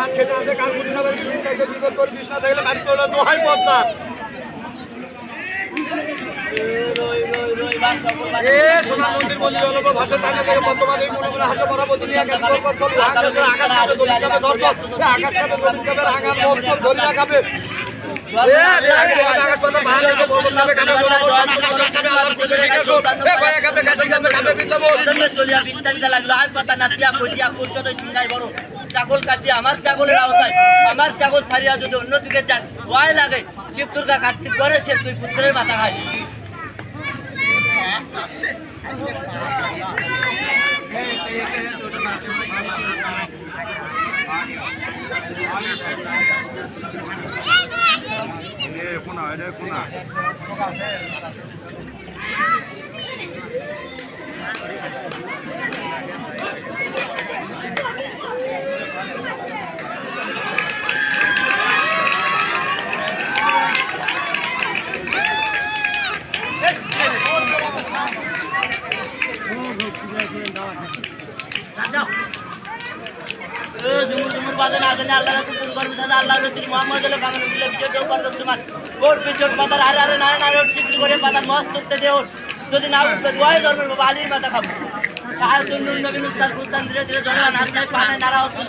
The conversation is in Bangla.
ধান খেতে আছে কাল বুঝি না বিপদ করে বিষ্ণা থাকলে বাড়ি চলে দোহাই পদ্মা সোনার মন্দির বলি হলো ভাষা থানা থেকে বর্তমানে মনে হাসা বরাবর নিয়ে আকাশ খাবে জমি খাবে ধরতো আকাশ খাবে জমি খাবে রাঙার মস্তক ধরিয়া খাবে ছাগল কাটিয়ে আমার ছাগলের আওতায় আমার ছাগল ছাড়িয়া যদি অন্যদিকে ভয় লাগে শিব দুর্গা কার্তিক করে সে তুই পুত্রের মাথা খাই যদি না উঠবে দোয়াই ধর্মের বালির মাথা খাবো কার জন্য নবীন উত্তার ধীরে ধীরে জনগণ হাত নাই পা নাই নারা হচ্ছে